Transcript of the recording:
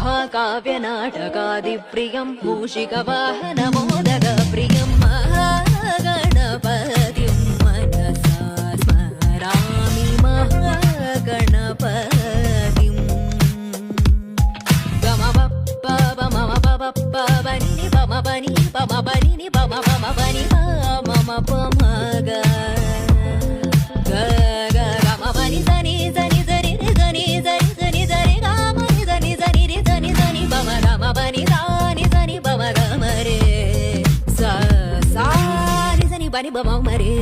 महाकाव्यनाटकादिप्रियं मूषिकवाहनमोदकप्रियं महागणपतिं मनसा स्मरामि महागणपतिं गमपपमपपपनि पमपनि पमपनि पमपमपनि पमपमग ग ग गमपनि सनि सनि सनि सनि सनि सनि सनि गमनि सनि सनि रि सनि सनि पम गमपनि सनि सनि पम गम रे सा सा रि सनि पनि पम रे